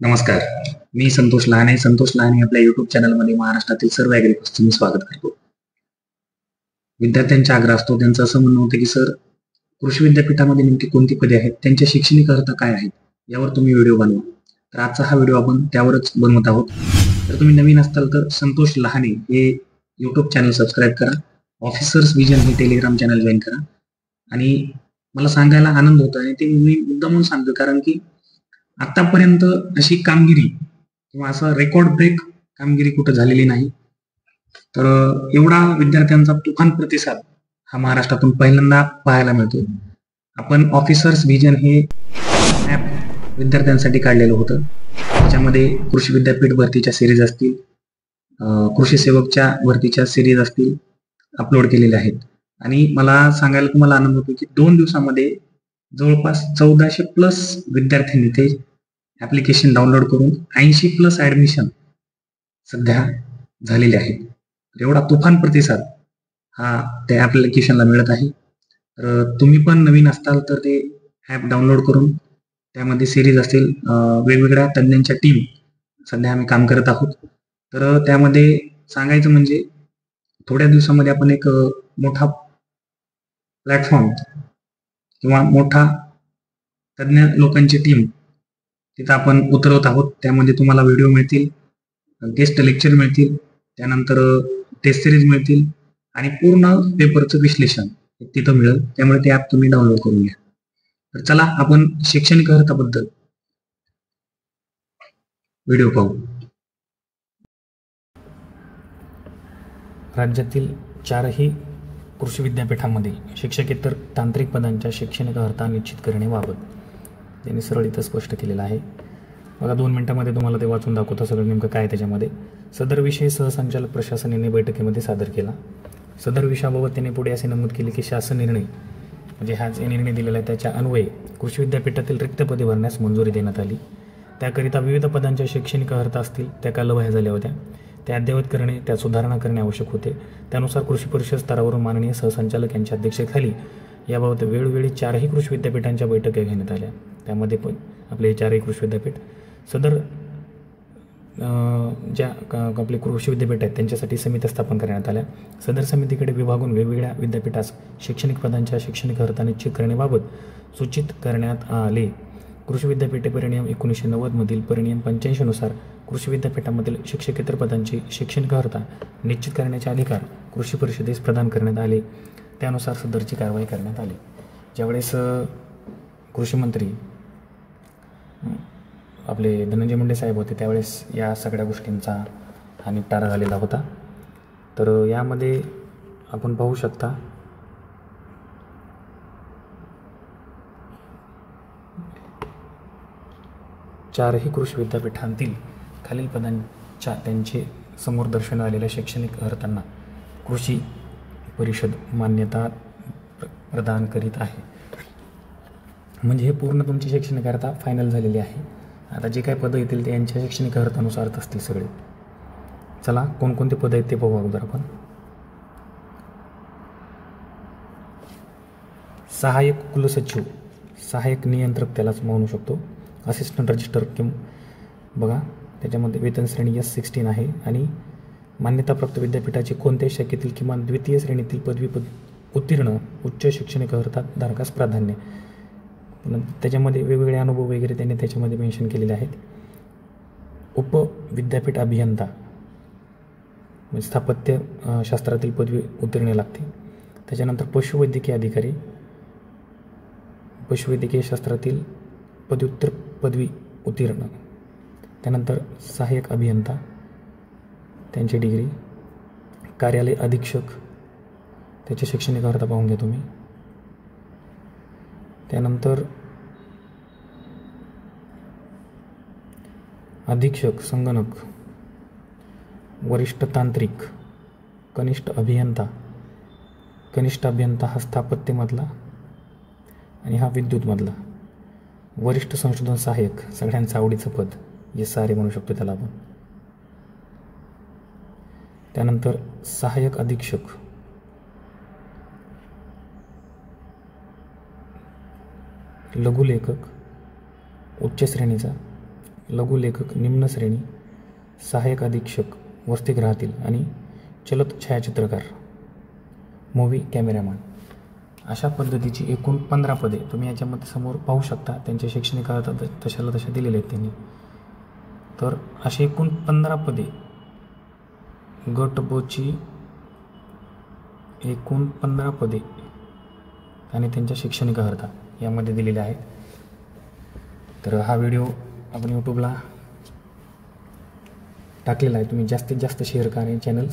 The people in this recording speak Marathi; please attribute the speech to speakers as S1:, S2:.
S1: नमस्कार. मी संतोष लहाने. संतोष लहाने आपल्या युट्यूब चॅनलमध्ये महाराष्ट्रातील सर्व ॲग्रीकोर्सचं मी स्वागत करतो. विद्यार्थ्यांचा आग्रह असतो, त्यांचं असं म्हणणं होतं की सर, कृषी विद्यापीठामध्ये नेमकी कोणती पदे आहेत, त्यांच्या शैक्षणिक अर्हता काय आहेत, यावर तुम्ही व्हिडिओ बनवा. तर आजचा हा व्हिडिओ आपण त्यावरच बनवत आहोत. तर तुम्ही नवीन असताल तर संतोष लहाने हे युट्यूब चॅनल सबस्क्राईब करा. ऑफिसर्स विजन हे टेलिग्राम चॅनल जॉईन करा. आणि मला सांगायला आनंद होतो आणि ते मी मुद्दामून सांगतो, कारण की आतापर्यंत अशी कामगिरी किंवा असं रेकॉर्ड ब्रेक कामगिरी कुठं झालेली नाही. तर एवढा विद्यार्थ्यांचा तुफान प्रतिसाद हा महाराष्ट्रातून पहिल्यांदा पाहायला मिळतो. आपण ऑफिसर्स व्हिजन हे ॲप विद्यार्थ्यांसाठी काढलेलं होतं. त्याच्यामध्ये कृषी विद्यापीठ भरतीच्या सिरीज असतील, कृषी सेवकच्या भरतीच्या सिरीज असतील, अपलोड केलेले आहेत. आणि मला सांगायला तुम्हाला आनंद होतो की 2 दिवसामध्ये जवळपास 1400+ विद्यार्थ्यांनी ते ॲप्लिकेशन डाउनलोड करून 80+ ॲडमिशन सध्या झालेले आहेत. एवढा तुफान प्रतिसाद हा त्या ॲप्लिकेशनला मिळत आहे. तर तुम्ही पण नवीन असताल तर ते ॲप डाउनलोड करून त्यामध्ये सिरीज असतील, वेगवेगळ्या तज्ञांच्या टीम सध्या आम्ही काम करत आहोत. तर त्यामध्ये सांगायचं म्हणजे थोड्या दिवसामध्ये आपण एक मोठा प्लॅटफॉर्म किंवा मोठा तज्ञ लोकांची टीम तिथं आपण उतरवत आहोत. त्यामध्ये तुम्हाला व्हिडिओ मिळतील, गेस्ट लेक्चर मिळतील, त्यानंतर टेस्ट सिरीज मिळतील आणि पूर्ण पेपरचं विश्लेषण तिथं मिळेल. त्यामुळे ते ॲप तुम्ही डाउनलोड करून घ्या. तर चला आपण शैक्षणिक अर्हताबद्दल व्हिडिओ पाहू.
S2: राज्यातील 4ही कृषी विद्यापीठांमधील शिक्षकेतर तांत्रिक पदांच्या शैक्षणिक अर्हता निश्चित करण्याबाबत त्यांनी सरळ इथं स्पष्ट केलेलं आहे. बघा, 2 मिनिटांमध्ये तुम्हाला ते वाचून दाखवतो सगळं नेमकं काय त्याच्यामध्ये. सदर विषय सहसंचालक प्रशासन यांनी बैठकीमध्ये सादर केला. सदर विषयाबाबत त्यांनी पुढे असे नमूद केले की शासन निर्णय म्हणजे हा जे निर्णय दिलेला आहे त्याच्या अन्वये कृषी विद्यापीठातील रिक्त पदे भरण्यास मंजुरी देण्यात आली. त्याकरिता विविध पदांच्या शैक्षणिक अर्हता असतील त्या कालबाह्य झाल्या होत्या. त्या अद्ययावत करणे, त्यात सुधारणा करणे आवश्यक होते. त्यानुसार कृषी परिषद स्तरावरून माननीय सहसंचालक यांच्या अध्यक्षतेखाली याबाबत वेळोवेळी 4ही कृषी विद्यापीठांच्या बैठका घेण्यात आल्या. त्यामध्ये पण आपले 4ही कृषी विद्यापीठ सदर ज्या आपले कृषी विद्यापीठ आहेत त्यांच्यासाठी समित्या स्थापन करण्यात आल्या. सदर समितीकडे विभागून वेगवेगळ्या विद्यापीठास शैक्षणिक पदांच्या शैक्षणिक अर्हता निश्चित करण्याबाबत सूचित करण्यात आले. कृषी विद्यापीठे परिनियम 1990 मधील परिनियम 85 नुसार कृषी विद्यापीठामधील शिक्षकेतर पदांची शैक्षणिक अर्हता निश्चित करण्याचे अधिकार कृषी परिषदेस प्रदान करण्यात आले. त्यानुसार सदरची कारवाई करण्यात आली. ज्यावेळेस कृषी मंत्री आपले धनंजय मुंडे साहेब होते त्यावेळेस या सगळ्या गोष्टींचा हा निपटारा झालेला होता. तर यामध्ये आपण पाहू शकता चारही कृषी विद्यापीठांतील खालील पदांच्या त्यांचे समोर दर्शवण्यात आलेल्या शैक्षणिक अर्हतांना कृषी परिषद मान्यता प्रदान करीत आहे. म्हणजे हे पूर्ण तुमची शैक्षणिक अर्हता फायनल झालेली आहे. आता जे काही पदं येतील ते यांच्या शैक्षणिक अर्हतानुसारच असतील सगळे. चला कोणकोणते पदं आहेत ते पाहू अगोदर आपण. सहाय्यक कुलसचिव, सहाय्यक नियंत्रक त्यालाच म्हणू शकतो, असिस्टंट रजिस्टर बघा त्याच्यामध्ये वेतन श्रेणी S16 आहे. आणि मान्यताप्राप्त विद्यापीठाची कोणत्याही शाखेतील किमान द्वितीय श्रेणीतील पदवी उत्तीर्ण उच्च शैक्षणिक अर्हता धारकास प्राधान्य. त्याच्यामध्ये वेगवेगळे अनुभव वगैरे त्यांनी त्याच्यामध्ये मेन्शन केलेले आहेत. उपविद्यापीठ अभियंता म्हणजे स्थापत्य शास्त्रातील पदवी उत्तीर्ण लागते. त्याच्यानंतर पशुवैद्यकीय अधिकारी, पशुवैद्यकीय शास्त्रातील पदव्युत्तर पदवी उत्तीर्ण. त्यानंतर सहाय्यक अभियंता त्यांची डिग्री. कार्यालय अधीक्षक त्याचे शैक्षणिक अर्हता पाहून घ्या तुम्ही. त्यानंतर अधीक्षक संगणक, वरिष्ठ तांत्रिक, कनिष्ठ अभियंता. कनिष्ठ अभियंता हा स्थापत्यमधला आणि हा विद्युतमधला. वरिष्ठ संशोधन सहाय्यक सगळ्यांचं आवडीचं पद, SRA म्हणू शकतो त्याला आपण. त्यानंतर सहाय्यक अधीक्षक, लघुलेखक उच्च श्रेणीचा लघुलेखक निम्न श्रेणी, सहाय्यक अधीक्षक वसतिगृहातील आणि चलत छायाचित्रकार, मूव्ही कॅमेरामॅन अशा पद्धतीची एकूण 15 पदे तुम्ही याच्यामध्ये समोर पाहू शकता. त्यांचे शैक्षणिक अर्हता तशाला तशा दिलेले आहेत त्यांनी. तर अशी एकूण 15 पदे गट ब ची एकूण 15 पदे आणि त्यांच्या शैक्षणिक अर्हता यामध्ये दिलेले आहेत. तर हा व्हिडिओ आपण यूट्यूबला टाकलेला आहे. तुम्ही जास्तीत जास्त शेअर करा. चॅनल